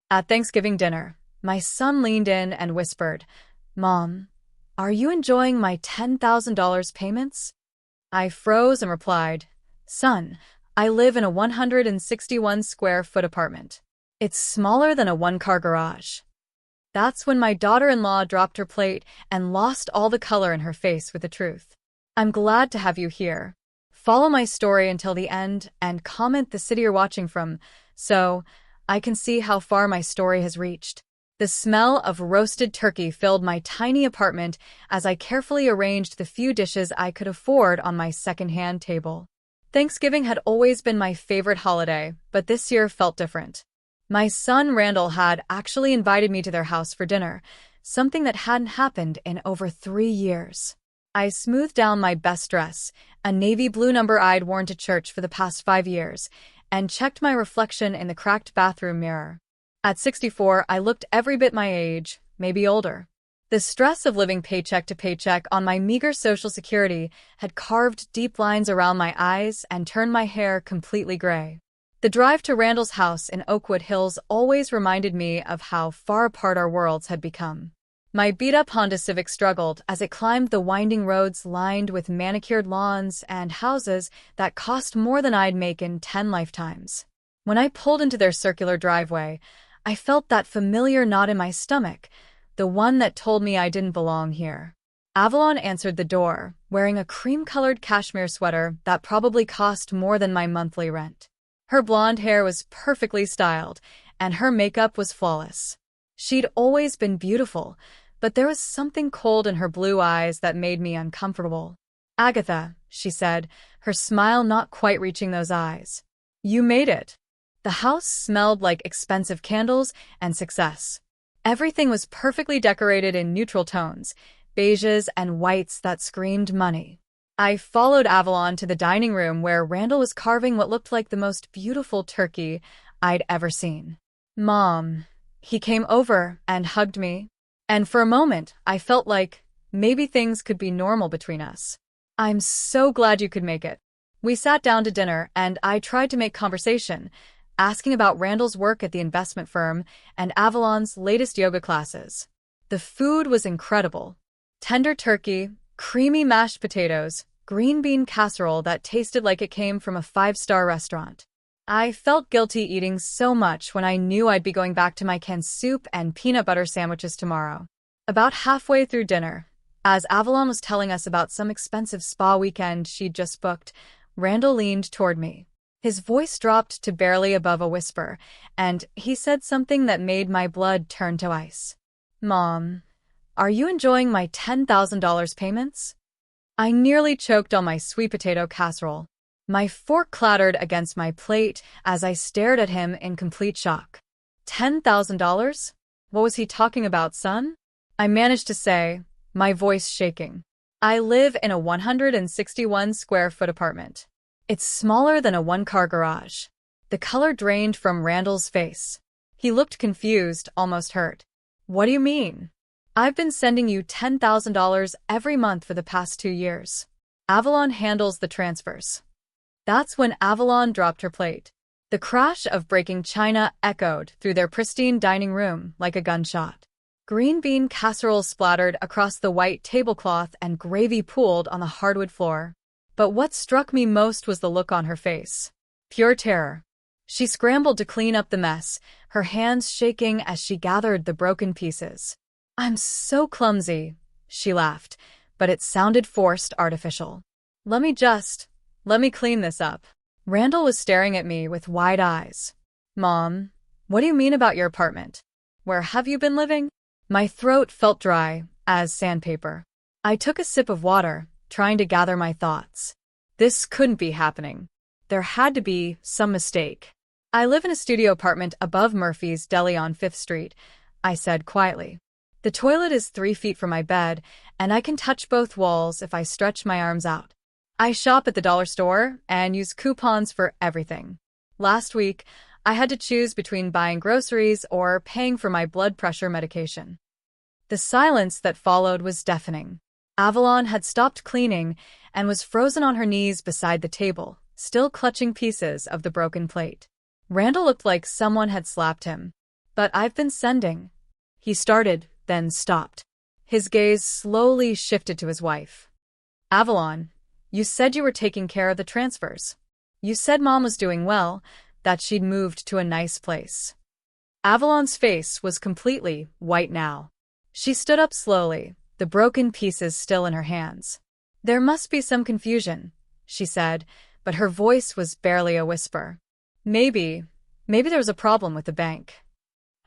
At Thanksgiving dinner, my son leaned in and whispered, "Mom, are you enjoying my $10,000 payments?" I froze and replied, "Son, I live in a 161 square foot apartment. It's smaller than a one-car garage." That's when my daughter-in-law dropped her plate and lost all the color in her face with the truth. I'm glad to have you here. Follow my story until the end and comment the city you're watching from so I can see how far my story has reached. The smell of roasted turkey filled my tiny apartment as I carefully arranged the few dishes I could afford on my second-hand table. Thanksgiving had always been my favorite holiday, but this year felt different. My son Randall had actually invited me to their house for dinner, something that hadn't happened in over 3 years. I smoothed down my best dress, a navy blue number I'd worn to church for the past 5 years, and checked my reflection in the cracked bathroom mirror. At 64, I looked every bit my age, maybe older. The stress of living paycheck to paycheck on my meager Social Security had carved deep lines around my eyes and turned my hair completely gray. The drive to Randall's house in Oakwood Hills always reminded me of how far apart our worlds had become. My beat-up Honda Civic struggled as it climbed the winding roads lined with manicured lawns and houses that cost more than I'd make in 10 lifetimes. When I pulled into their circular driveway, I felt that familiar knot in my stomach, the one that told me I didn't belong here. Avalon answered the door, wearing a cream-colored cashmere sweater that probably cost more than my monthly rent. Her blonde hair was perfectly styled, and her makeup was flawless. She'd always been beautiful, but there was something cold in her blue eyes that made me uncomfortable. "Agatha," she said, her smile not quite reaching those eyes. "You made it." The house smelled like expensive candles and success. Everything was perfectly decorated in neutral tones, beiges and whites that screamed money. I followed Avalon to the dining room where Randall was carving what looked like the most beautiful turkey I'd ever seen. "Mom." He came over and hugged me, and for a moment I felt like maybe things could be normal between us. "I'm so glad you could make it." We sat down to dinner and I tried to make conversation, asking about Randall's work at the investment firm and Avalon's latest yoga classes. The food was incredible. Tender turkey, creamy mashed potatoes, green bean casserole that tasted like it came from a 5-star restaurant. I felt guilty eating so much when I knew I'd be going back to my canned soup and peanut butter sandwiches tomorrow. About halfway through dinner, as Avalon was telling us about some expensive spa weekend she'd just booked, Randall leaned toward me. His voice dropped to barely above a whisper, and he said something that made my blood turn to ice. "Mom, are you enjoying my $10,000 payments?" I nearly choked on my sweet potato casserole. My fork clattered against my plate as I stared at him in complete shock. $10,000? What was he talking about, son? I managed to say, my voice shaking. "I live in a 161 square foot apartment. It's smaller than a one-car garage." The color drained from Randall's face. He looked confused, almost hurt. "What do you mean?" "I've been sending you $10,000 every month for the past 2 years. Avalon handles the transfers." That's when Avalon dropped her plate. The crash of breaking china echoed through their pristine dining room like a gunshot. Green bean casserole splattered across the white tablecloth and gravy pooled on the hardwood floor. But what struck me most was the look on her face. Pure terror. She scrambled to clean up the mess, her hands shaking as she gathered the broken pieces. "I'm so clumsy," she laughed, but it sounded forced, artificial. Let me clean this up." Randall was staring at me with wide eyes. "Mom, what do you mean about your apartment? Where have you been living?" My throat felt dry as sandpaper. I took a sip of water, trying to gather my thoughts. This couldn't be happening. There had to be some mistake. "I live in a studio apartment above Murphy's Deli on 5th Street, I said quietly. "The toilet is 3 feet from my bed, and I can touch both walls if I stretch my arms out. I shop at the dollar store and use coupons for everything. Last week, I had to choose between buying groceries or paying for my blood pressure medication." The silence that followed was deafening. Avalon had stopped cleaning and was frozen on her knees beside the table, still clutching pieces of the broken plate. Randall looked like someone had slapped him. But I've been sending. He started, then stopped. His gaze slowly shifted to his wife. Avalon, you said you were taking care of the transfers. You said Mom was doing well, that she'd moved to a nice place. Avalon's face was completely white now. She stood up slowly, the broken pieces still in her hands. There must be some confusion, she said, but her voice was barely a whisper. Maybe there was a problem with the bank.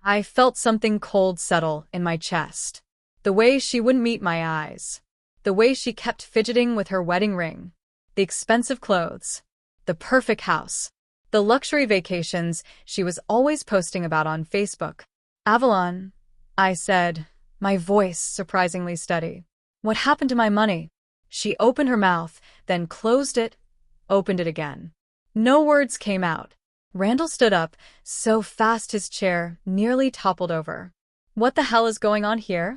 I felt something cold settle in my chest. The way she wouldn't meet my eyes. The way she kept fidgeting with her wedding ring. The expensive clothes. The perfect house. The luxury vacations she was always posting about on Facebook. Avalon, I said, my voice surprisingly steady. What happened to my money? She opened her mouth, then closed it, opened it again. No words came out. Randall stood up, so fast his chair nearly toppled over. What the hell is going on here?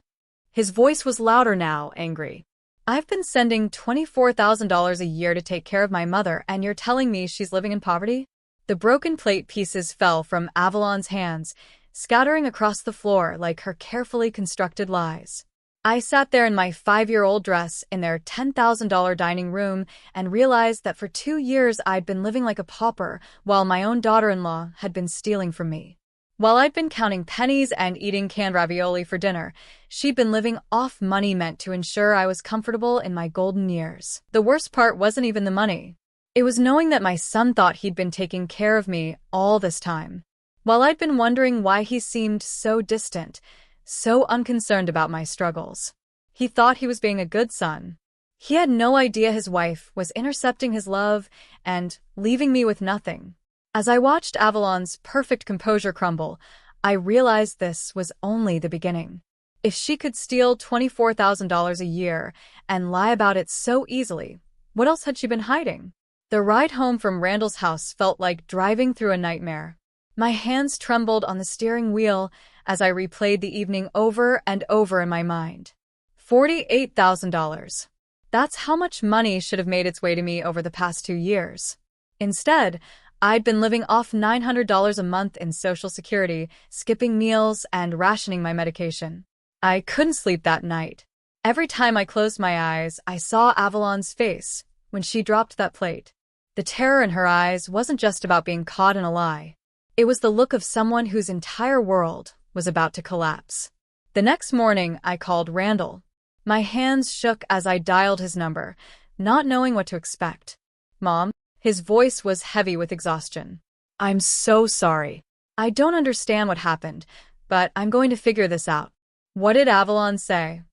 His voice was louder now, angry. I've been sending $24,000 a year to take care of my mother, and you're telling me she's living in poverty? The broken plate pieces fell from Avalon's hands, scattering across the floor like her carefully constructed lies. I sat there in my 5-year-old dress in their $10,000 dining room and realized that for 2 years I'd been living like a pauper while my own daughter-in-law had been stealing from me. While I'd been counting pennies and eating canned ravioli for dinner, she'd been living off money meant to ensure I was comfortable in my golden years. The worst part wasn't even the money. It was knowing that my son thought he'd been taking care of me all this time. While I'd been wondering why he seemed so distant, so unconcerned about my struggles. He thought he was being a good son. He had no idea his wife was intercepting his love and leaving me with nothing. As I watched Avalon's perfect composure crumble, I realized this was only the beginning. If she could steal $24,000 a year and lie about it so easily, what else had she been hiding? The ride home from Randall's house felt like driving through a nightmare. My hands trembled on the steering wheel as I replayed the evening over and over in my mind. $48,000. That's how much money should have made its way to me over the past 2 years. Instead, I'd been living off $900 a month in Social Security, skipping meals and rationing my medication. I couldn't sleep that night. Every time I closed my eyes, I saw Avalon's face when she dropped that plate. The terror in her eyes wasn't just about being caught in a lie. It was the look of someone whose entire world was about to collapse. The next morning, I called Randall. My hands shook as I dialed his number, not knowing what to expect. Mom? His voice was heavy with exhaustion. I'm so sorry. I don't understand what happened, but I'm going to figure this out. What did Avalon say?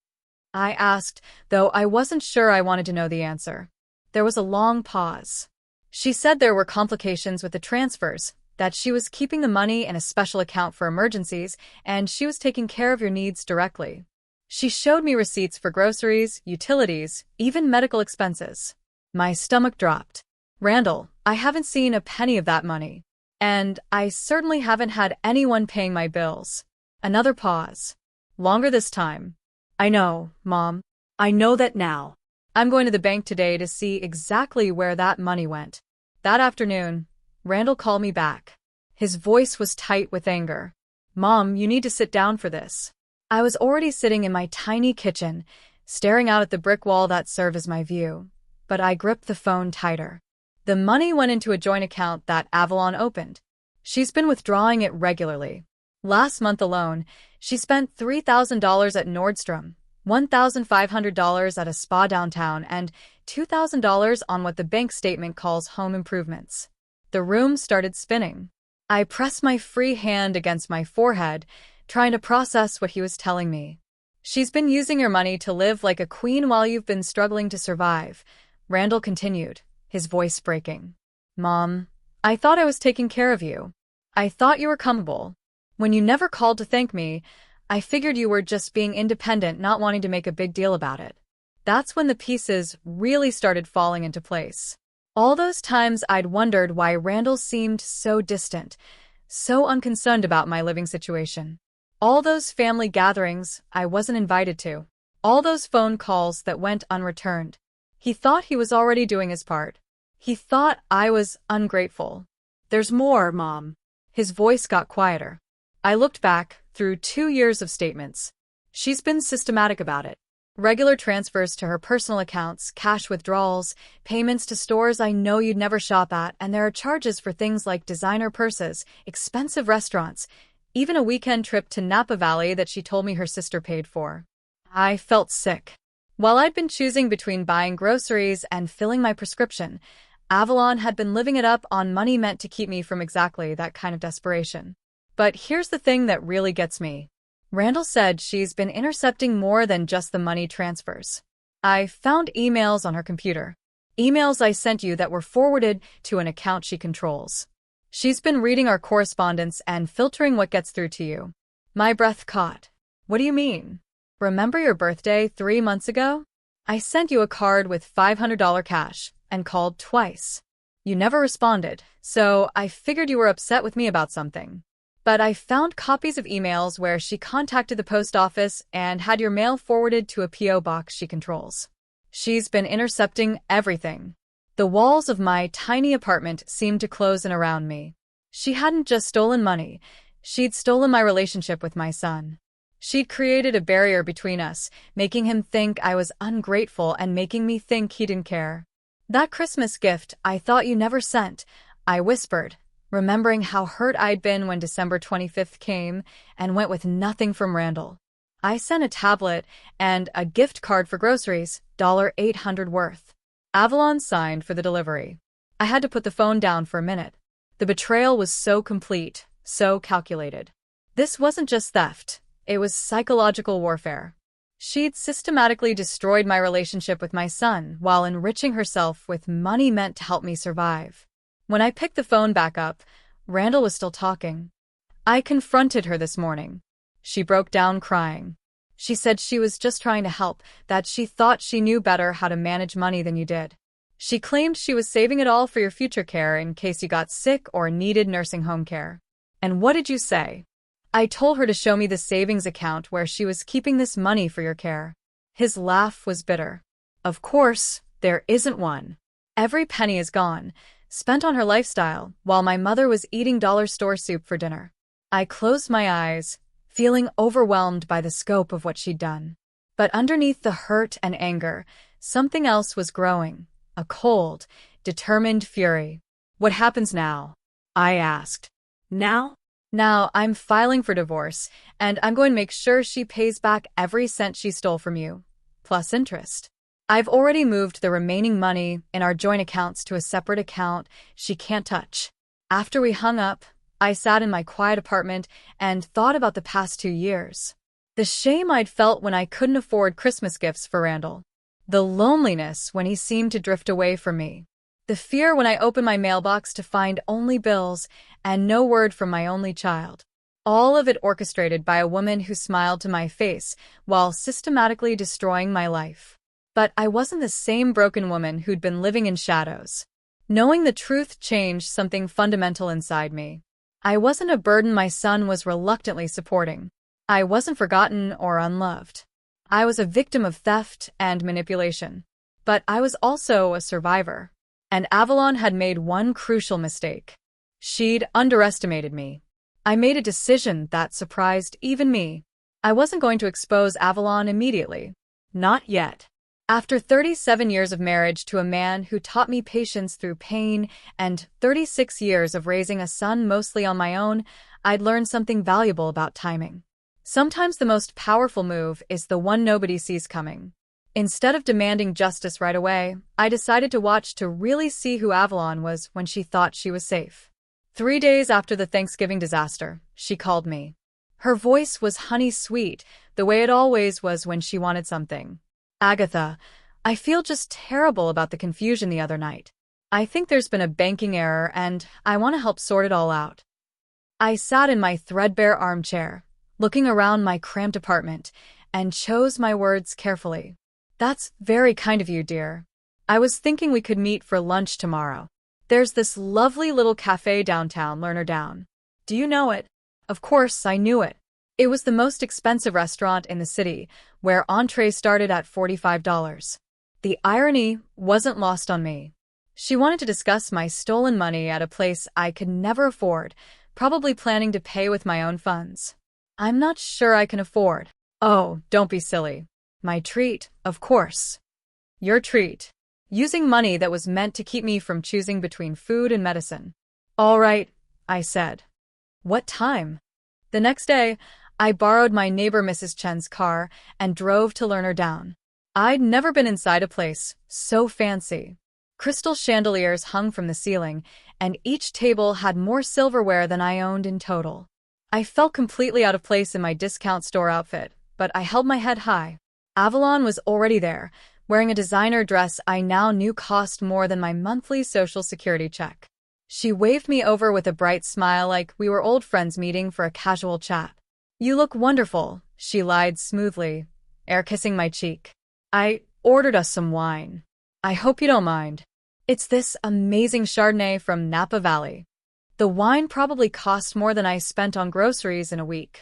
I asked, though I wasn't sure I wanted to know the answer. There was a long pause. She said there were complications with the transfers, that she was keeping the money in a special account for emergencies, and she was taking care of your needs directly. She showed me receipts for groceries, utilities, even medical expenses. My stomach dropped. Randall, I haven't seen a penny of that money. And I certainly haven't had anyone paying my bills. Another pause. Longer this time. I know, Mom. I know that now. I'm going to the bank today to see exactly where that money went. That afternoon, Randall called me back. His voice was tight with anger. Mom, you need to sit down for this. I was already sitting in my tiny kitchen, staring out at the brick wall that served as my view, but I gripped the phone tighter. The money went into a joint account that Avalon opened. She's been withdrawing it regularly. Last month alone, she spent $3,000 at Nordstrom, $1,500 at a spa downtown, and $2,000 on what the bank statement calls home improvements. The room started spinning. I pressed my free hand against my forehead, trying to process what he was telling me. She's been using your money to live like a queen while you've been struggling to survive, Randall continued, his voice breaking. Mom, I thought I was taking care of you. I thought you were comfortable. When you never called to thank me, I figured you were just being independent, not wanting to make a big deal about it. That's when the pieces really started falling into place. All those times I'd wondered why Randall seemed so distant, so unconcerned about my living situation. All those family gatherings I wasn't invited to. All those phone calls that went unreturned. He thought he was already doing his part. He thought I was ungrateful. There's more, Mom. His voice got quieter. I looked back through 2 years of statements. She's been systematic about it. Regular transfers to her personal accounts, cash withdrawals, payments to stores I know you'd never shop at, and there are charges for things like designer purses, expensive restaurants, even a weekend trip to Napa Valley that she told me her sister paid for. I felt sick. While I'd been choosing between buying groceries and filling my prescription, Avalon had been living it up on money meant to keep me from exactly that kind of desperation. But here's the thing that really gets me. Randall said she's been intercepting more than just the money transfers. I found emails on her computer. Emails I sent you that were forwarded to an account she controls. She's been reading our correspondence and filtering what gets through to you. My breath caught. What do you mean? Remember your birthday 3 months ago? I sent you a card with $500 cash and called twice. You never responded, so I figured you were upset with me about something. But I found copies of emails where she contacted the post office and had your mail forwarded to a P.O. box she controls. She's been intercepting everything. The walls of my tiny apartment seemed to close in around me. She hadn't just stolen money, she'd stolen my relationship with my son. She'd created a barrier between us, making him think I was ungrateful and making me think he didn't care. That Christmas gift I thought you never sent, I whispered, remembering how hurt I'd been when December 25th came and went with nothing from Randall. I sent a tablet and a gift card for groceries, $800 worth. Avalon signed for the delivery. I had to put the phone down for a minute. The betrayal was so complete, so calculated. This wasn't just theft, it was psychological warfare. She'd systematically destroyed my relationship with my son while enriching herself with money meant to help me survive. When I picked the phone back up, Randall was still talking. I confronted her this morning. She broke down crying. She said she was just trying to help, that she thought she knew better how to manage money than you did. She claimed she was saving it all for your future care in case you got sick or needed nursing home care. And what did you say? I told her to show me the savings account where she was keeping this money for your care. His laugh was bitter. Of course, there isn't one. Every penny is gone, spent on her lifestyle, while my mother was eating dollar store soup for dinner. I closed my eyes, feeling overwhelmed by the scope of what she'd done. But underneath the hurt and anger, something else was growing, a cold, determined fury. What happens now? I asked. Now? Now I'm filing for divorce, and I'm going to make sure she pays back every cent she stole from you, plus interest. I've already moved the remaining money in our joint accounts to a separate account she can't touch. After we hung up, I sat in my quiet apartment and thought about the past 2 years. The shame I'd felt when I couldn't afford Christmas gifts for Randall. The loneliness when he seemed to drift away from me. The fear when I opened my mailbox to find only bills and no word from my only child. All of it orchestrated by a woman who smiled to my face while systematically destroying my life. But I wasn't the same broken woman who'd been living in shadows. Knowing the truth changed something fundamental inside me. I wasn't a burden my son was reluctantly supporting. I wasn't forgotten or unloved. I was a victim of theft and manipulation. But I was also a survivor. And Avalon had made one crucial mistake. She'd underestimated me. I made a decision that surprised even me. I wasn't going to expose Avalon immediately. Not yet. After 37 years of marriage to a man who taught me patience through pain and 36 years of raising a son mostly on my own, I'd learned something valuable about timing. Sometimes the most powerful move is the one nobody sees coming. Instead of demanding justice right away, I decided to watch to really see who Avalon was when she thought she was safe. 3 days after the Thanksgiving disaster, she called me. Her voice was honey sweet, the way it always was when she wanted something. Agatha, I feel just terrible about the confusion the other night. I think there's been a banking error and I want to help sort it all out. I sat in my threadbare armchair, looking around my cramped apartment, and chose my words carefully. That's very kind of you, dear. I was thinking we could meet for lunch tomorrow. There's this lovely little cafe downtown, Lerner Down. Do you know it? Of course, I knew it. It was the most expensive restaurant in the city, where entrees started at $45. The irony wasn't lost on me. She wanted to discuss my stolen money at a place I could never afford, probably planning to pay with my own funds. I'm not sure I can afford. Oh, don't be silly. My treat, of course. Your treat. Using money that was meant to keep me from choosing between food and medicine. All right, I said. What time? The next day, I borrowed my neighbor Mrs. Chen's car and drove to Lerner Down. I'd never been inside a place so fancy. Crystal chandeliers hung from the ceiling, and each table had more silverware than I owned in total. I felt completely out of place in my discount store outfit, but I held my head high. Avalon was already there, wearing a designer dress I now knew cost more than my monthly Social Security check. She waved me over with a bright smile like we were old friends meeting for a casual chat. You look wonderful, she lied smoothly, air-kissing my cheek. I ordered us some wine. I hope you don't mind. It's this amazing Chardonnay from Napa Valley. The wine probably cost more than I spent on groceries in a week.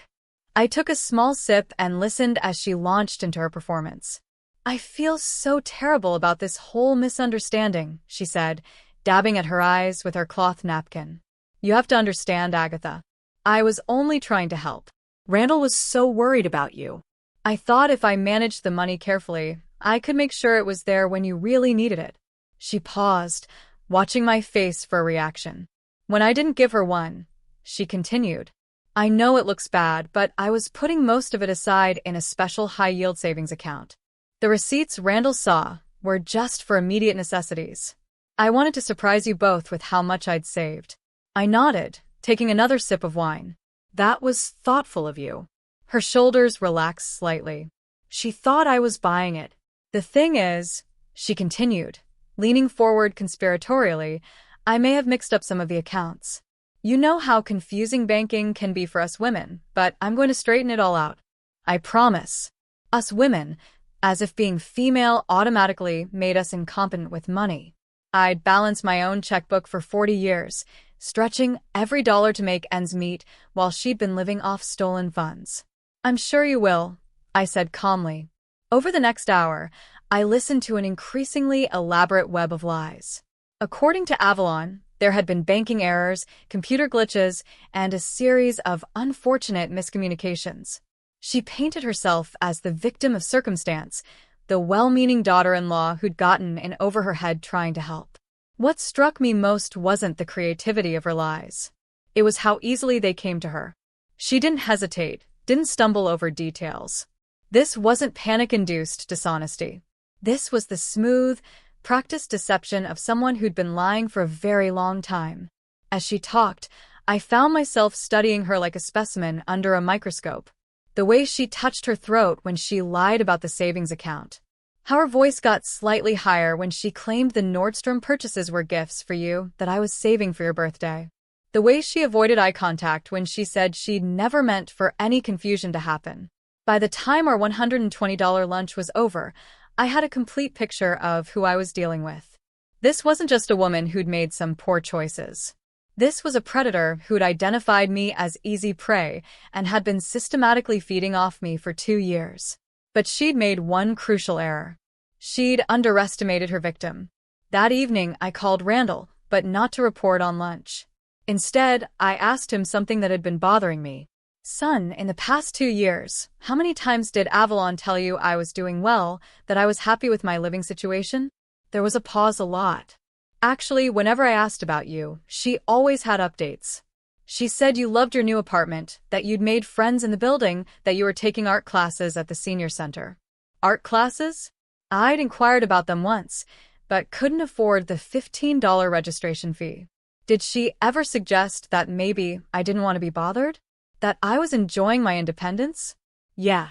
I took a small sip and listened as she launched into her performance. I feel so terrible about this whole misunderstanding, she said, dabbing at her eyes with her cloth napkin. You have to understand, Agatha. I was only trying to help. Randall was so worried about you. I thought if I managed the money carefully, I could make sure it was there when you really needed it. She paused, watching my face for a reaction. When I didn't give her one, she continued. I know it looks bad, but I was putting most of it aside in a special high-yield savings account. The receipts Randall saw were just for immediate necessities. I wanted to surprise you both with how much I'd saved. I nodded, taking another sip of wine. That was thoughtful of you. Her shoulders relaxed slightly. She thought I was buying it. The thing is, she continued, leaning forward conspiratorially, I may have mixed up some of the accounts. You know how confusing banking can be for us women, but I'm going to straighten it all out. I promise. Us women, as if being female automatically made us incompetent with money. I'd balanced my own checkbook for 40 years, stretching every dollar to make ends meet while she'd been living off stolen funds. I'm sure you will, I said calmly. Over the next hour, I listened to an increasingly elaborate web of lies. According to Avalon, there had been banking errors, computer glitches, and a series of unfortunate miscommunications. She painted herself as the victim of circumstance, the well-meaning daughter-in-law who'd gotten in over her head trying to help. What struck me most wasn't the creativity of her lies. It was how easily they came to her. She didn't hesitate, didn't stumble over details. This wasn't panic-induced dishonesty. This was the smooth, practiced deception of someone who'd been lying for a very long time. As she talked, I found myself studying her like a specimen under a microscope. The way she touched her throat when she lied about the savings account. How her voice got slightly higher when she claimed the Nordstrom purchases were gifts for you that I was saving for your birthday. The way she avoided eye contact when she said she'd never meant for any confusion to happen. By the time our $120 lunch was over, I had a complete picture of who I was dealing with. This wasn't just a woman who'd made some poor choices. This was a predator who'd identified me as easy prey and had been systematically feeding off me for 2 years. But she'd made one crucial error. She'd underestimated her victim. That evening, I called Randall, but not to report on lunch. Instead, I asked him something that had been bothering me. Son, in the past 2 years, how many times did Avalon tell you I was doing well, that I was happy with my living situation? There was a pause. A lot. Actually, whenever I asked about you, she always had updates. She said you loved your new apartment, that you'd made friends in the building, that you were taking art classes at the senior center. Art classes? I'd inquired about them once, but couldn't afford the $15 registration fee. Did she ever suggest that maybe I didn't want to be bothered? That I was enjoying my independence? Yeah,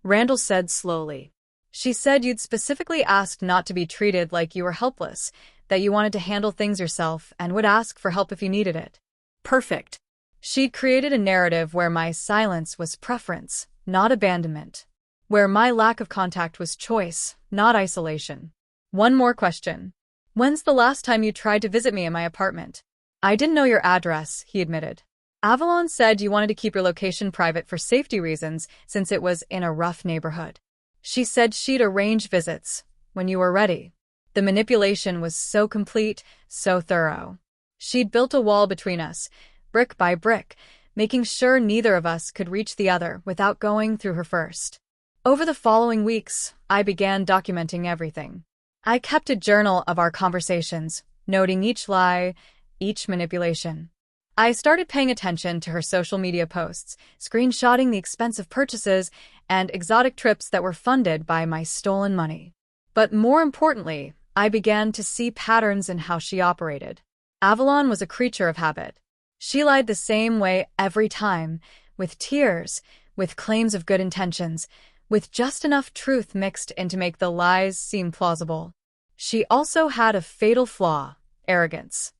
Randall said slowly. She said you'd specifically asked not to be treated like you were helpless, that you wanted to handle things yourself and would ask for help if you needed it. Perfect. She'd created a narrative where my silence was preference, not abandonment. Where my lack of contact was choice, not isolation. One more question. When's the last time you tried to visit me in my apartment? I didn't know your address, he admitted. Avalon said you wanted to keep your location private for safety reasons since it was in a rough neighborhood. She said she'd arrange visits when you were ready. The manipulation was so complete, so thorough. She'd built a wall between us, brick by brick, making sure neither of us could reach the other without going through her first. Over the following weeks, I began documenting everything. I kept a journal of our conversations, noting each lie, each manipulation. I started paying attention to her social media posts, screenshotting the expensive purchases and exotic trips that were funded by my stolen money. But more importantly, I began to see patterns in how she operated. Avalon was a creature of habit. She lied the same way every time, with tears, with claims of good intentions, with just enough truth mixed in to make the lies seem plausible. She also had a fatal flaw: arrogance.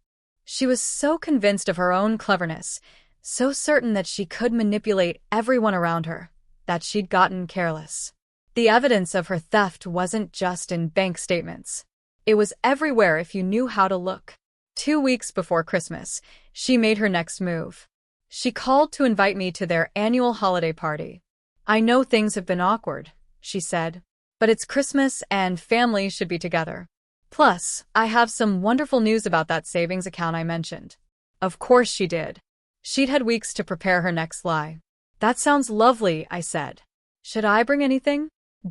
She was so convinced of her own cleverness, so certain that she could manipulate everyone around her, that she'd gotten careless. The evidence of her theft wasn't just in bank statements. It was everywhere if you knew how to look. 2 weeks before Christmas, she made her next move. She called to invite me to their annual holiday party. "I know things have been awkward," she said, "but it's Christmas and family should be together. Plus, I have some wonderful news about that savings account I mentioned." Of course she did. She'd had weeks to prepare her next lie. "That sounds lovely," I said. "Should I bring anything?"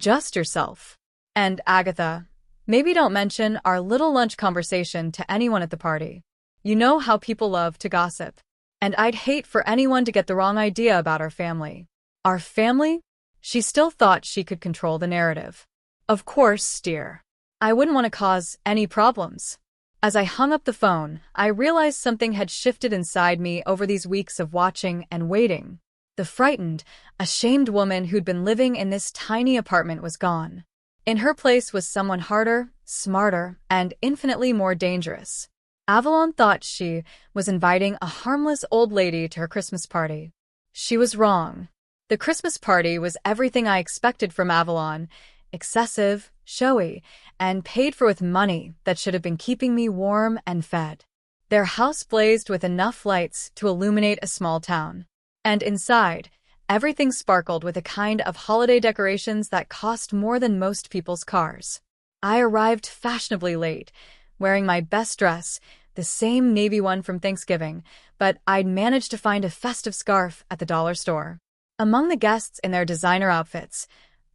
"Just yourself. And Agatha, maybe don't mention our little lunch conversation to anyone at the party. You know how people love to gossip. And I'd hate for anyone to get the wrong idea about our family." "Our family?" She still thought she could control the narrative. "Of course, dear. I wouldn't want to cause any problems." As I hung up the phone, I realized something had shifted inside me over these weeks of watching and waiting. The frightened, ashamed woman who'd been living in this tiny apartment was gone. In her place was someone harder, smarter, and infinitely more dangerous. Avalon thought she was inviting a harmless old lady to her Christmas party. She was wrong. The Christmas party was everything I expected from Avalon: excessive, showy, and paid for with money that should have been keeping me warm and fed. Their house blazed with enough lights to illuminate a small town. And inside, everything sparkled with a kind of holiday decorations that cost more than most people's cars. I arrived fashionably late, wearing my best dress, the same navy one from Thanksgiving, but I'd managed to find a festive scarf at the dollar store. Among the guests in their designer outfits,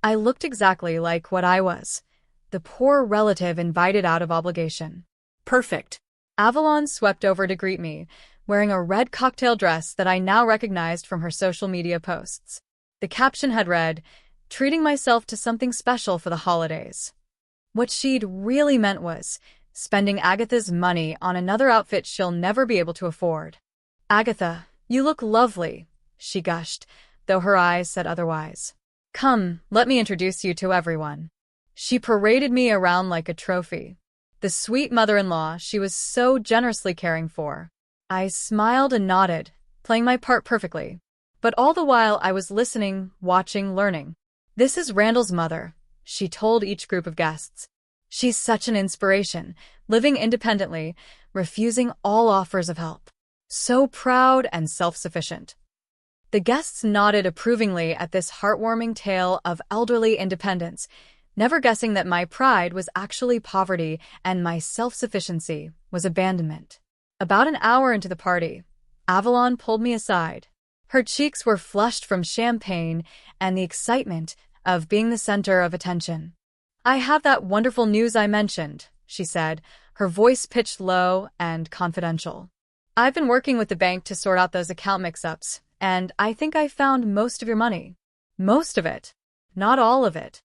I looked exactly like what I was: the poor relative invited out of obligation. Perfect. Avalon swept over to greet me, wearing a red cocktail dress that I now recognized from her social media posts. The caption had read, "Treating myself to something special for the holidays." What she'd really meant was, spending Agatha's money on another outfit she'll never be able to afford. "Agatha, you look lovely," she gushed, though her eyes said otherwise. "Come, let me introduce you to everyone." She paraded me around like a trophy. The sweet mother-in-law she was so generously caring for. I smiled and nodded, playing my part perfectly. But all the while I was listening, watching, learning. "This is Randall's mother," she told each group of guests. "She's such an inspiration, living independently, refusing all offers of help. So proud and self-sufficient." The guests nodded approvingly at this heartwarming tale of elderly independence, never guessing that my pride was actually poverty and my self-sufficiency was abandonment. About an hour into the party, Avalon pulled me aside. Her cheeks were flushed from champagne and the excitement of being the center of attention. "I have that wonderful news I mentioned," she said, her voice pitched low and confidential. "I've been working with the bank to sort out those account mix-ups, and I think I found most of your money." "Most of it? Not all of it."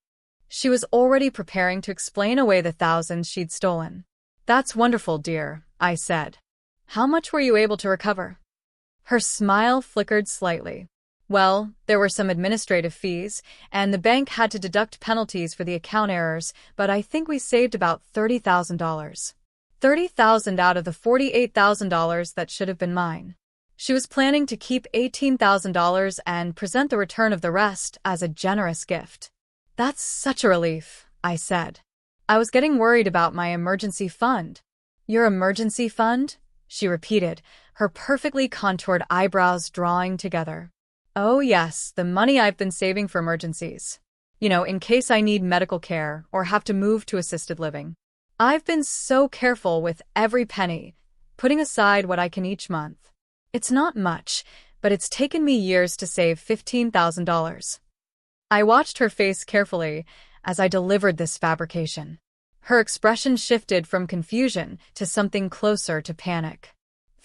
She was already preparing to explain away the thousands she'd stolen. "That's wonderful, dear," I said. "How much were you able to recover?" Her smile flickered slightly. "Well, there were some administrative fees, and the bank had to deduct penalties for the account errors, but I think we saved about $30,000. $30,000 out of the $48,000 that should have been mine." She was planning to keep $18,000 and present the return of the rest as a generous gift. "That's such a relief," I said. "I was getting worried about my emergency fund." "Your emergency fund?" she repeated, her perfectly contoured eyebrows drawing together. "Oh yes, the money I've been saving for emergencies. You know, in case I need medical care or have to move to assisted living. I've been so careful with every penny, putting aside what I can each month." It's not much, but it's taken me years to save $15,000. I watched her face carefully as I delivered this fabrication. Her expression shifted from confusion to something closer to panic.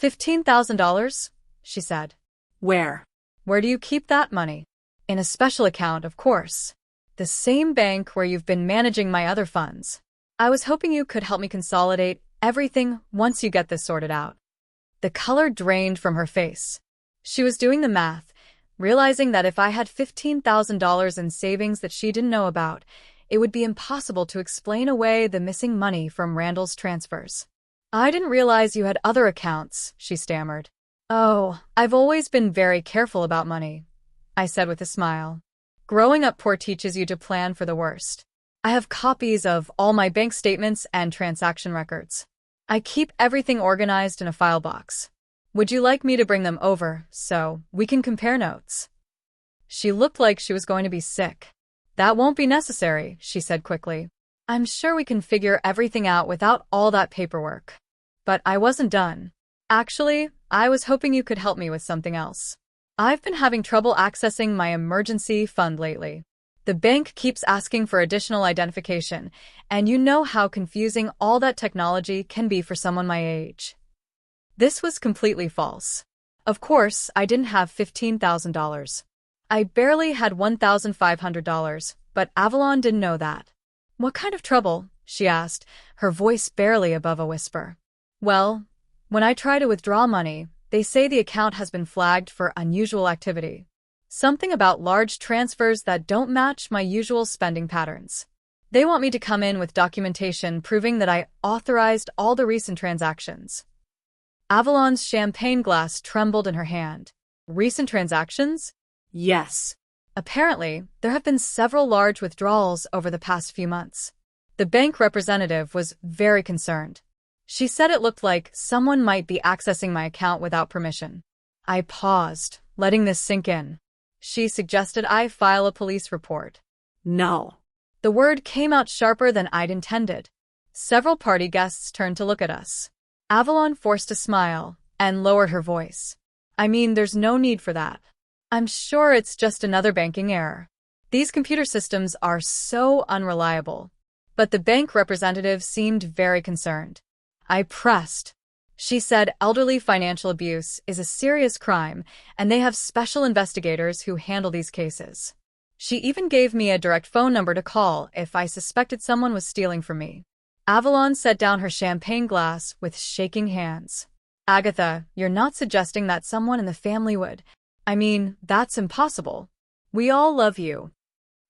$15,000? She said. Where? Where do you keep that money? In a special account, of course. The same bank where you've been managing my other funds. I was hoping you could help me consolidate everything once you get this sorted out. The color drained from her face. She was doing the math, realizing that if I had $15,000 in savings that she didn't know about, it would be impossible to explain away the missing money from Randall's transfers. I didn't realize you had other accounts, she stammered. Oh, I've always been very careful about money, I said with a smile. Growing up poor teaches you to plan for the worst. I have copies of all my bank statements and transaction records. I keep everything organized in a file box. Would you like me to bring them over so we can compare notes? She looked like she was going to be sick. That won't be necessary, she said quickly. I'm sure we can figure everything out without all that paperwork. But I wasn't done. Actually, I was hoping you could help me with something else. I've been having trouble accessing my emergency fund lately. The bank keeps asking for additional identification, and you know how confusing all that technology can be for someone my age. This was completely false. Of course, I didn't have $15,000. I barely had $1,500, but Avalon didn't know that. What kind of trouble? She asked, her voice barely above a whisper. Well, when I try to withdraw money, they say the account has been flagged for unusual activity. Something about large transfers that don't match my usual spending patterns. They want me to come in with documentation proving that I authorized all the recent transactions. Avalon's champagne glass trembled in her hand. Recent transactions? Yes. Apparently, there have been several large withdrawals over the past few months. The bank representative was very concerned. She said it looked like someone might be accessing my account without permission. I paused, letting this sink in. She suggested I file a police report. No. The word came out sharper than I'd intended. Several party guests turned to look at us. Avalon forced a smile and lowered her voice. I mean, there's no need for that. I'm sure it's just another banking error. These computer systems are so unreliable. But the bank representative seemed very concerned. I pressed. She said elderly financial abuse is a serious crime, and they have special investigators who handle these cases. She even gave me a direct phone number to call if I suspected someone was stealing from me. Avalon set down her champagne glass with shaking hands. Agatha, you're not suggesting that someone in the family would. I mean, that's impossible. We all love you.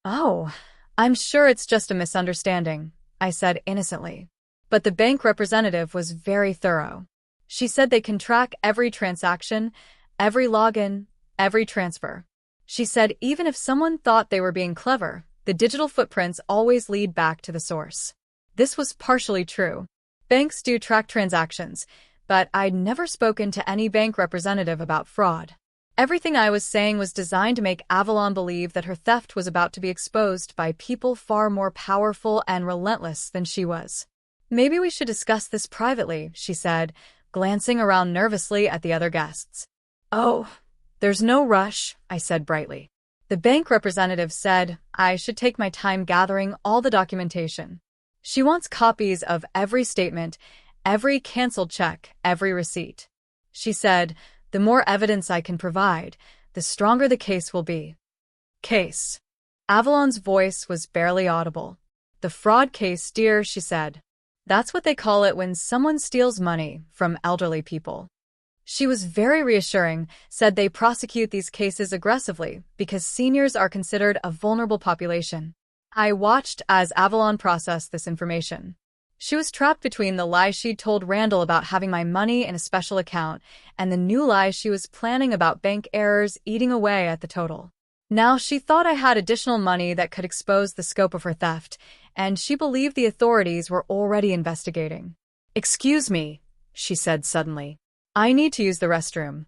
Oh, I'm sure it's just a misunderstanding, I said innocently. But the bank representative was very thorough. She said they can track every transaction, every login, every transfer. She said even if someone thought they were being clever, the digital footprints always lead back to the source. This was partially true. Banks do track transactions, but I'd never spoken to any bank representative about fraud. Everything I was saying was designed to make Avalon believe that her theft was about to be exposed by people far more powerful and relentless than she was. Maybe we should discuss this privately, she said, glancing around nervously at the other guests. Oh, there's no rush, I said brightly. The bank representative said I should take my time gathering all the documentation. She wants copies of every statement, every canceled check, every receipt. She said, the more evidence I can provide, the stronger the case will be. Case. Avalon's voice was barely audible. The fraud case, dear, she said. That's what they call it when someone steals money from elderly people. She was very reassuring, said they prosecute these cases aggressively because seniors are considered a vulnerable population. I watched as Avalon processed this information. She was trapped between the lie she'd told Randall about having my money in a special account and the new lie she was planning about bank errors eating away at the total. Now she thought I had additional money that could expose the scope of her theft, and she believed the authorities were already investigating. Excuse me, she said suddenly. I need to use the restroom.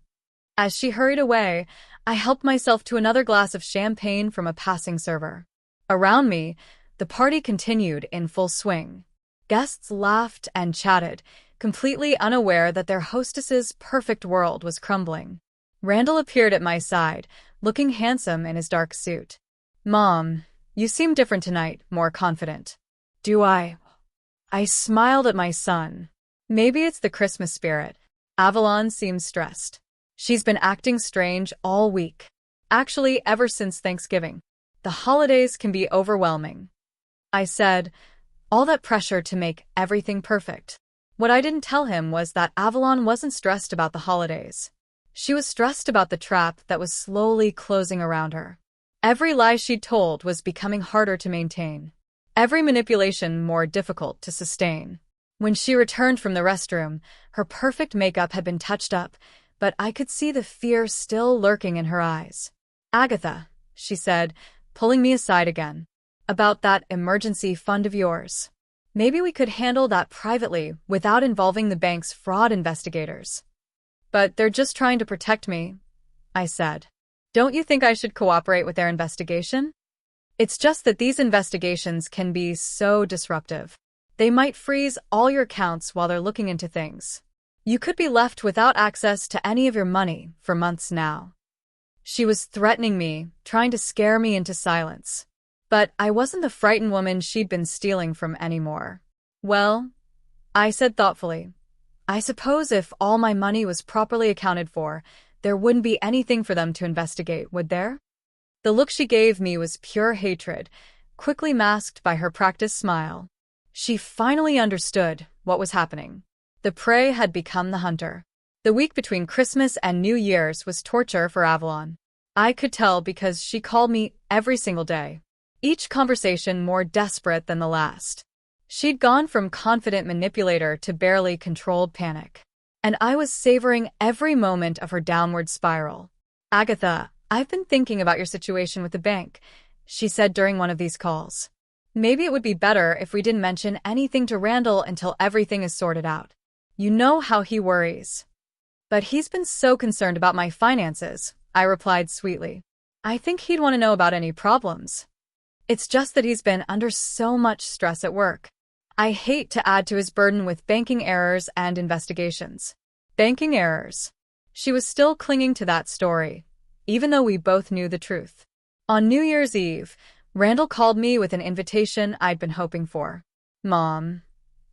As she hurried away, I helped myself to another glass of champagne from a passing server. Around me, the party continued in full swing. Guests laughed and chatted, completely unaware that their hostess's perfect world was crumbling. Randall appeared at my side, looking handsome in his dark suit. "Mom, you seem different tonight, more confident." "Do I?" I smiled at my son. "Maybe it's the Christmas spirit." Avalon seems stressed. "She's been acting strange all week. Actually, ever since Thanksgiving. The holidays can be overwhelming." I said, all that pressure to make everything perfect. What I didn't tell him was that Avalon wasn't stressed about the holidays. She was stressed about the trap that was slowly closing around her. Every lie she'd told was becoming harder to maintain. Every manipulation more difficult to sustain. When she returned from the restroom, her perfect makeup had been touched up, but I could see the fear still lurking in her eyes. "Agatha," she said, pulling me aside again. "About that emergency fund of yours. Maybe we could handle that privately without involving the bank's fraud investigators." "But they're just trying to protect me," I said. "Don't you think I should cooperate with their investigation?" "It's just that these investigations can be so disruptive. They might freeze all your accounts while they're looking into things. You could be left without access to any of your money for months now." She was threatening me, trying to scare me into silence. But I wasn't the frightened woman she'd been stealing from anymore. "Well," I said thoughtfully, "I suppose if all my money was properly accounted for, there wouldn't be anything for them to investigate, would there?" The look she gave me was pure hatred, quickly masked by her practiced smile. She finally understood what was happening. The prey had become the hunter. The week between Christmas and New Year's was torture for Avalon. I could tell because she called me every single day, each conversation more desperate than the last. She'd gone from confident manipulator to barely controlled panic. And I was savoring every moment of her downward spiral. "Agatha, I've been thinking about your situation with the bank," she said during one of these calls. "Maybe it would be better if we didn't mention anything to Randall until everything is sorted out. You know how he worries." "But he's been so concerned about my finances," I replied sweetly. "I think he'd want to know about any problems. It's just that he's been under so much stress at work. I hate to add to his burden with banking errors and investigations." Banking errors. She was still clinging to that story, even though we both knew the truth. On New Year's Eve, Randall called me with an invitation I'd been hoping for. "Mom,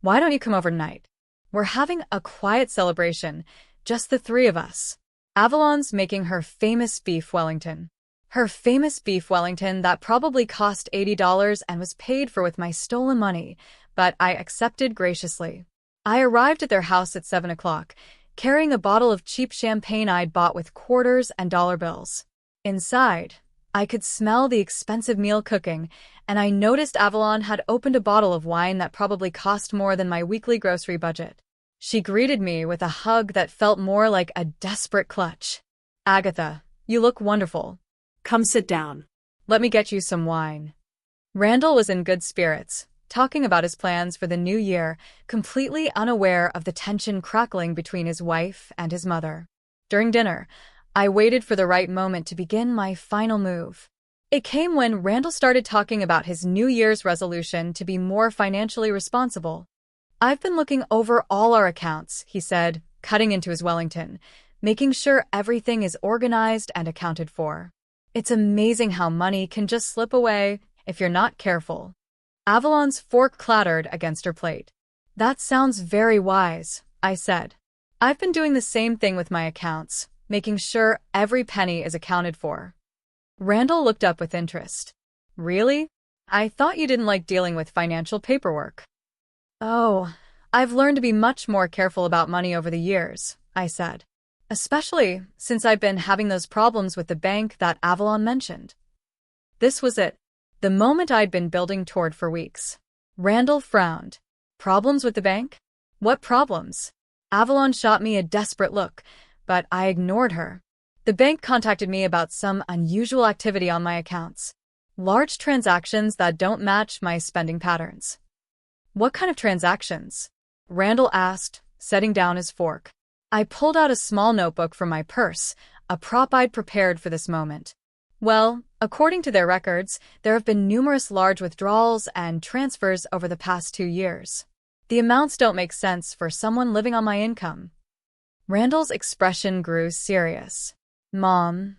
why don't you come over tonight? We're having a quiet celebration, just the three of us. Avalon's making her famous beef Wellington." Her famous beef Wellington that probably cost $80 and was paid for with my stolen money, but I accepted graciously. I arrived at their house at 7 o'clock, carrying a bottle of cheap champagne I'd bought with quarters and dollar bills. Inside, I could smell the expensive meal cooking, and I noticed Avalon had opened a bottle of wine that probably cost more than my weekly grocery budget. She greeted me with a hug that felt more like a desperate clutch. "Agatha, you look wonderful. Come sit down. Let me get you some wine." Randall was in good spirits, talking about his plans for the new year, completely unaware of the tension crackling between his wife and his mother. During dinner, I waited for the right moment to begin my final move. It came when Randall started talking about his New Year's resolution to be more financially responsible. "I've been looking over all our accounts," he said, cutting into his Wellington, "making sure everything is organized and accounted for. It's amazing how money can just slip away if you're not careful." Avalon's fork clattered against her plate. "That sounds very wise," I said. "I've been doing the same thing with my accounts, making sure every penny is accounted for." Randall looked up with interest. "Really? I thought you didn't like dealing with financial paperwork." "Oh, I've learned to be much more careful about money over the years," I said. "Especially since I've been having those problems with the bank that Avalon mentioned." This was it, the moment I'd been building toward for weeks. Randall frowned. "Problems with the bank? What problems?" Avalon shot me a desperate look, but I ignored her. "The bank contacted me about some unusual activity on my accounts. Large transactions that don't match my spending patterns." "What kind of transactions?" Randall asked, setting down his fork. I pulled out a small notebook from my purse, a prop I'd prepared for this moment. "Well, according to their records, there have been numerous large withdrawals and transfers over the past 2 years." The amounts don't make sense for someone living on my income. Randall's expression grew serious. Mom,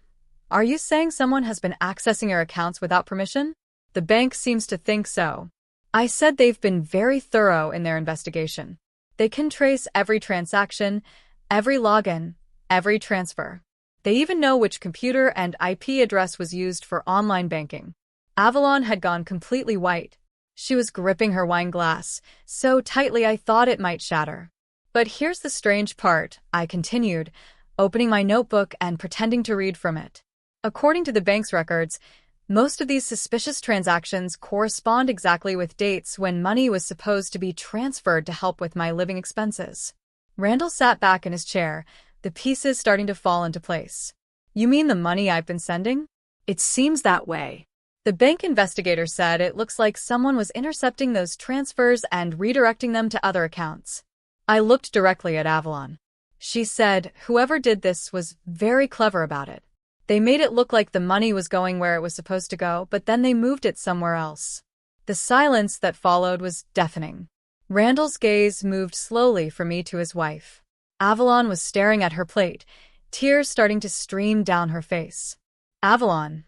are you saying someone has been accessing your accounts without permission? The bank seems to think so. I said they've been very thorough in their investigation. They can trace every transaction, every login, every transfer. They even know which computer and IP address was used for online banking. Avalon had gone completely white. She was gripping her wine glass, so tightly I thought it might shatter. But here's the strange part, I continued, opening my notebook and pretending to read from it. According to the bank's records, most of these suspicious transactions correspond exactly with dates when money was supposed to be transferred to help with my living expenses. Randall sat back in his chair, the pieces starting to fall into place. You mean the money I've been sending? It seems that way. The bank investigator said it looks like someone was intercepting those transfers and redirecting them to other accounts. I looked directly at Avalon. She said whoever did this was very clever about it. They made it look like the money was going where it was supposed to go, but then they moved it somewhere else. The silence that followed was deafening. Randall's gaze moved slowly from me to his wife. Avalon was staring at her plate, tears starting to stream down her face. Avalon,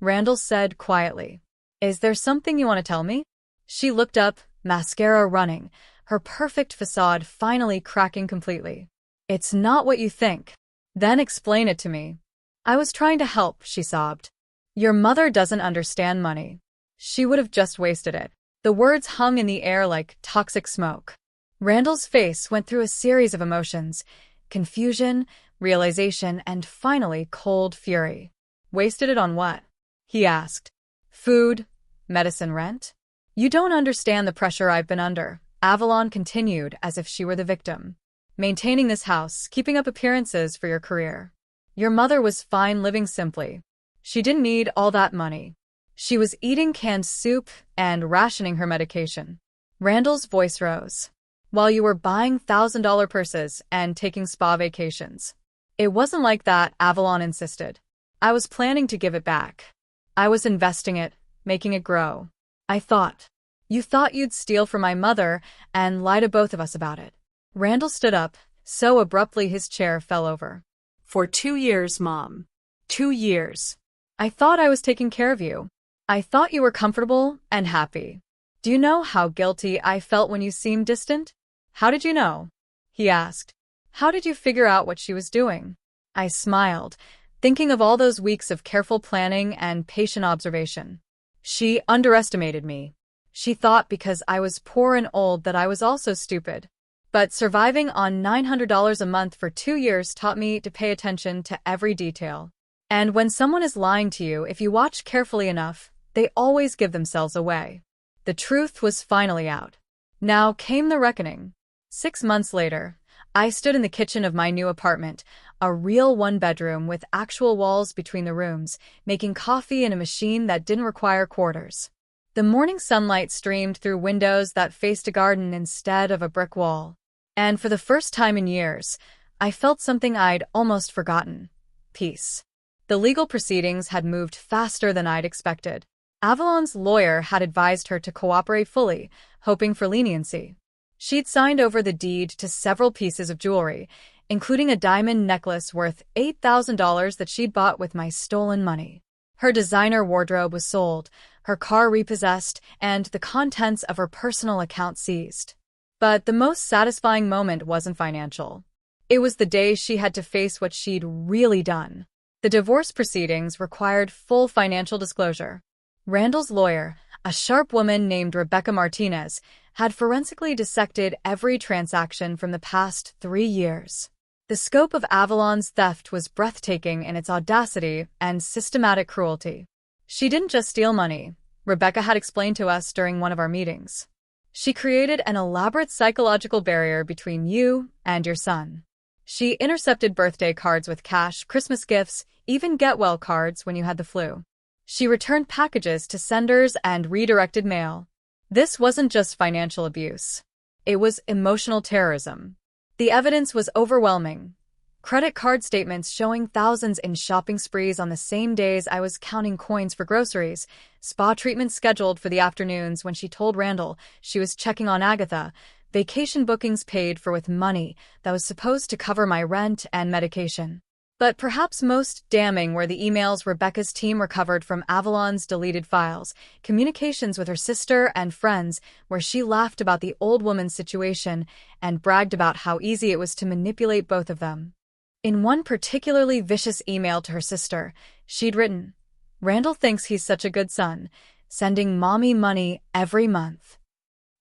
Randall said quietly, is there something you want to tell me? She looked up, mascara running, her perfect facade finally cracking completely. It's not what you think. Then explain it to me. I was trying to help, she sobbed. Your mother doesn't understand money. She would have just wasted it. The words hung in the air like toxic smoke. Randall's face went through a series of emotions, confusion, realization, and finally cold fury. Wasted it on what? He asked. Food, medicine, rent? You don't understand the pressure I've been under, Avalon continued as if she were the victim. Maintaining this house, keeping up appearances for your career. Your mother was fine living simply. She didn't need all that money. She was eating canned soup and rationing her medication. Randall's voice rose. While you were buying $1,000 purses and taking spa vacations. It wasn't like that, Avalon insisted. I was planning to give it back. I was investing it, making it grow. I thought. You thought you'd steal from my mother and lie to both of us about it. Randall stood up, so abruptly his chair fell over. For 2 years, Mom. 2 years. I thought I was taking care of you. I thought you were comfortable and happy. Do you know how guilty I felt when you seemed distant? How did you know? He asked. How did you figure out what she was doing? I smiled, thinking of all those weeks of careful planning and patient observation. She underestimated me. She thought because I was poor and old that I was also stupid. But surviving on $900 a month for 2 years taught me to pay attention to every detail. And when someone is lying to you, if you watch carefully enough, they always give themselves away. The truth was finally out. Now came the reckoning. 6 months later, I stood in the kitchen of my new apartment, a real one-bedroom with actual walls between the rooms, making coffee in a machine that didn't require quarters. The morning sunlight streamed through windows that faced a garden instead of a brick wall. And for the first time in years, I felt something I'd almost forgotten. Peace. The legal proceedings had moved faster than I'd expected. Avalon's lawyer had advised her to cooperate fully, hoping for leniency. She'd signed over the deed to several pieces of jewelry, including a diamond necklace worth $8,000 that she'd bought with my stolen money. Her designer wardrobe was sold, her car repossessed, and the contents of her personal account seized. But the most satisfying moment wasn't financial. It was the day she had to face what she'd really done. The divorce proceedings required full financial disclosure. Randall's lawyer, a sharp woman named Rebecca Martinez, had forensically dissected every transaction from the past 3 years. The scope of Avalon's theft was breathtaking in its audacity and systematic cruelty. She didn't just steal money, Rebecca had explained to us during one of our meetings. She created an elaborate psychological barrier between you and your son. She intercepted birthday cards with cash, Christmas gifts, even get-well cards when you had the flu. She returned packages to senders and redirected mail. This wasn't just financial abuse. It was emotional terrorism. The evidence was overwhelming. Credit card statements showing thousands in shopping sprees on the same days I was counting coins for groceries, spa treatments scheduled for the afternoons when she told Randall she was checking on Agatha, vacation bookings paid for with money that was supposed to cover my rent and medication. But perhaps most damning were the emails Rebecca's team recovered from Avalon's deleted files, communications with her sister and friends where she laughed about the old woman's situation and bragged about how easy it was to manipulate both of them. In one particularly vicious email to her sister, she'd written, "Randall thinks he's such a good son, sending mommy money every month.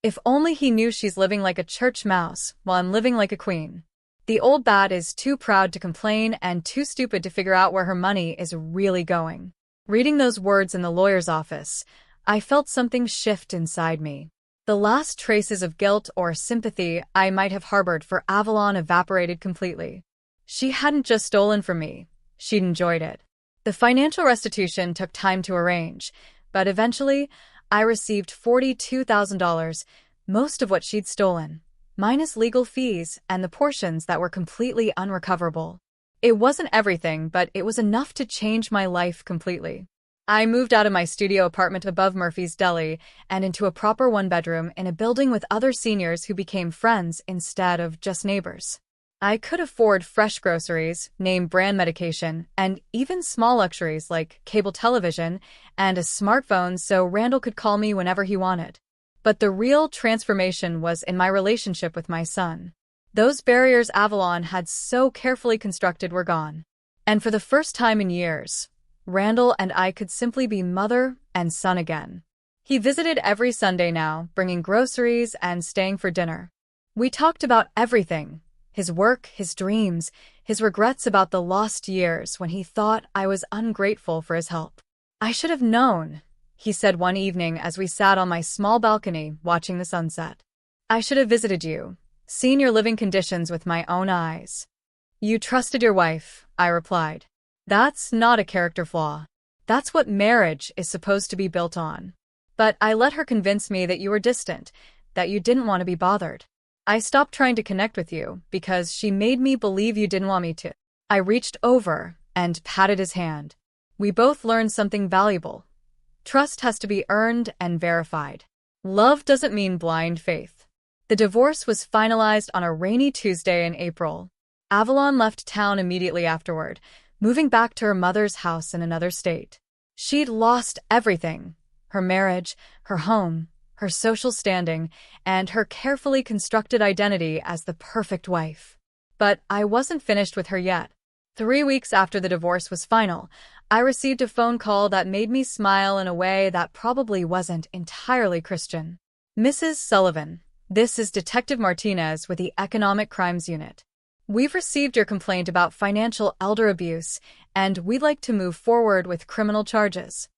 If only he knew she's living like a church mouse while I'm living like a queen. The old bat is too proud to complain and too stupid to figure out where her money is really going." Reading those words in the lawyer's office, I felt something shift inside me. The last traces of guilt or sympathy I might have harbored for Avalon evaporated completely. She hadn't just stolen from me, she'd enjoyed it. The financial restitution took time to arrange, but eventually, I received $42,000, most of what she'd stolen, minus legal fees and the portions that were completely unrecoverable. It wasn't everything, but it was enough to change my life completely. I moved out of my studio apartment above Murphy's Deli and into a proper one-bedroom in a building with other seniors who became friends instead of just neighbors. I could afford fresh groceries, name brand medication, and even small luxuries like cable television and a smartphone so Randall could call me whenever he wanted. But the real transformation was in my relationship with my son. Those barriers Avalon had so carefully constructed were gone. And for the first time in years, Randall and I could simply be mother and son again. He visited every Sunday now, bringing groceries and staying for dinner. We talked about everything: his work, his dreams, his regrets about the lost years when he thought I was ungrateful for his help. "I should have known," he said one evening as we sat on my small balcony watching the sunset. "I should have visited you, seen your living conditions with my own eyes." "You trusted your wife," I replied. "That's not a character flaw. That's what marriage is supposed to be built on. But I let her convince me that you were distant, that you didn't want to be bothered. I stopped trying to connect with you because she made me believe you didn't want me to." I reached over and patted his hand. We both learned something valuable. Trust has to be earned and verified. Love doesn't mean blind faith. The divorce was finalized on a rainy Tuesday in April. Avalon left town immediately afterward, moving back to her mother's house in another state. She'd lost everything: her marriage, her home, her social standing, and her carefully constructed identity as the perfect wife. But I wasn't finished with her yet. 3 weeks after the divorce was final, I received a phone call that made me smile in a way that probably wasn't entirely Christian. "Mrs. Sullivan, this is Detective Martinez with the Economic Crimes Unit. We've received your complaint about financial elder abuse, and we'd like to move forward with criminal charges."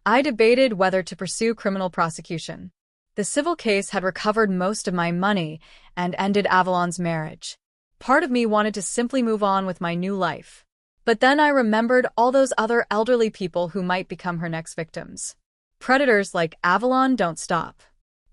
I debated whether to pursue criminal prosecution. The civil case had recovered most of my money and ended Avalon's marriage. Part of me wanted to simply move on with my new life. But then I remembered all those other elderly people who might become her next victims. Predators like Avalon don't stop.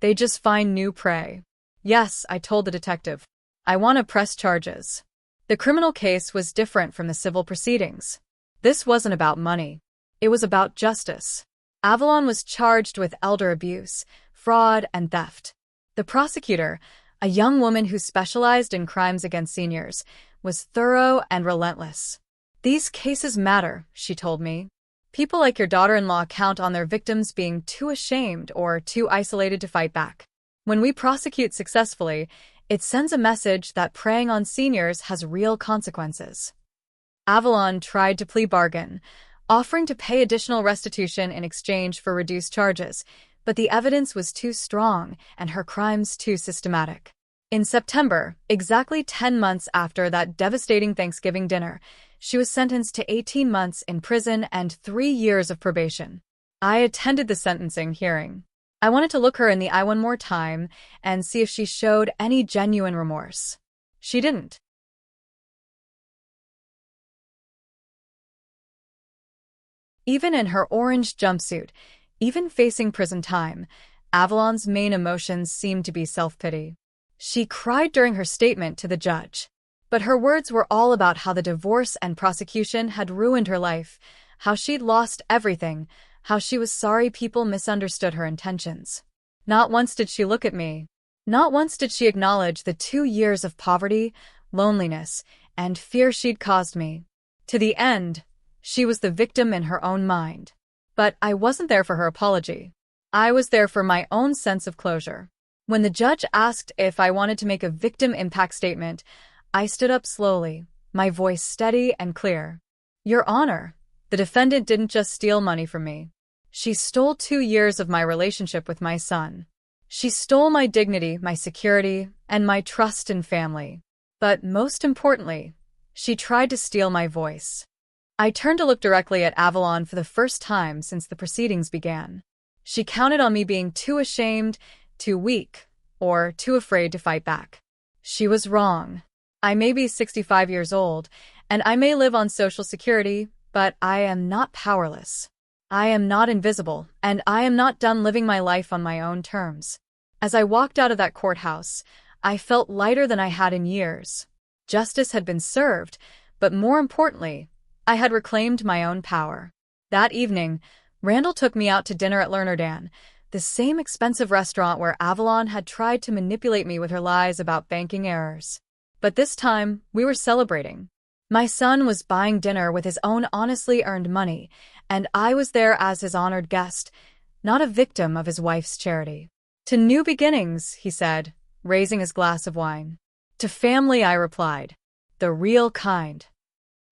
They just find new prey. "Yes," I told the detective. "I want to press charges." The criminal case was different from the civil proceedings. This wasn't about money. It was about justice. Avalon was charged with elder abuse, fraud, and theft. The prosecutor, a young woman who specialized in crimes against seniors, was thorough and relentless. "These cases matter," she told me. "People like your daughter-in-law count on their victims being too ashamed or too isolated to fight back. When we prosecute successfully, it sends a message that preying on seniors has real consequences." Avalon tried to plea bargain, offering to pay additional restitution in exchange for reduced charges, but the evidence was too strong and her crimes too systematic. In September, exactly 10 months after that devastating Thanksgiving dinner, she was sentenced to 18 months in prison and 3 years of probation. I attended the sentencing hearing. I wanted to look her in the eye one more time and see if she showed any genuine remorse. She didn't. Even in her orange jumpsuit, even facing prison time, Avalon's main emotions seemed to be self-pity. She cried during her statement to the judge. But her words were all about how the divorce and prosecution had ruined her life, how she'd lost everything, how she was sorry people misunderstood her intentions. Not once did she look at me. Not once did she acknowledge the 2 years of poverty, loneliness, and fear she'd caused me. To the end, she was the victim in her own mind. But I wasn't there for her apology. I was there for my own sense of closure. When the judge asked if I wanted to make a victim impact statement, I stood up slowly, my voice steady and clear. Your Honor, the defendant didn't just steal money from me. She stole 2 years of my relationship with my son. She stole my dignity, my security, and my trust in family. But most importantly, she tried to steal my voice. I turned to look directly at Avalon for the first time since the proceedings began. She counted on me being too ashamed, too weak, or too afraid to fight back. She was wrong. I may be 65 years old, and I may live on Social Security, but I am not powerless. I am not invisible, and I am not done living my life on my own terms. As I walked out of that courthouse, I felt lighter than I had in years. Justice had been served, but more importantly, I had reclaimed my own power. That evening, Randall took me out to dinner at Lernerdan, the same expensive restaurant where Avalon had tried to manipulate me with her lies about banking errors. But this time, we were celebrating. My son was buying dinner with his own honestly earned money, and I was there as his honored guest, not a victim of his wife's charity. To new beginnings, he said, raising his glass of wine. To family, I replied. The real kind.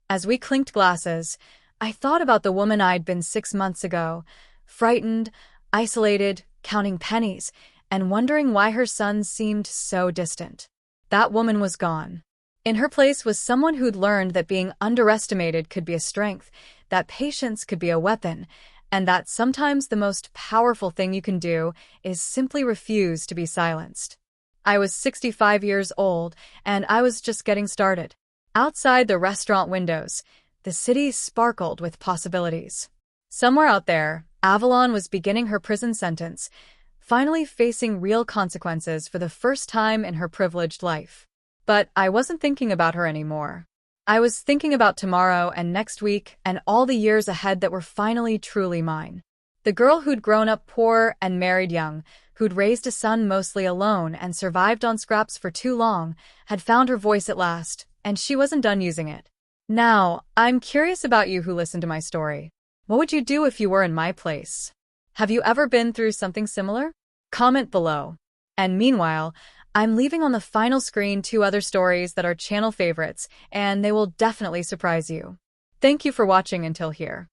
As we clinked glasses, I thought about the woman I'd been 6 months ago, frightened, isolated, counting pennies, and wondering why her son seemed so distant. That woman was gone. In her place was someone who'd learned that being underestimated could be a strength, that patience could be a weapon, and that sometimes the most powerful thing you can do is simply refuse to be silenced. I was 65 years old, and I was just getting started. Outside the restaurant windows, the city sparkled with possibilities. Somewhere out there, Avalon was beginning her prison sentence, finally facing real consequences for the first time in her privileged life. But I wasn't thinking about her anymore. I was thinking about tomorrow and next week and all the years ahead that were finally truly mine. The girl who'd grown up poor and married young, who'd raised a son mostly alone and survived on scraps for too long, had found her voice at last, and she wasn't done using it. Now, I'm curious about you who listened to my story. What would you do if you were in my place? Have you ever been through something similar? Comment below. And meanwhile, I'm leaving on the final screen 2 other stories that are channel favorites, and they will definitely surprise you. Thank you for watching until here.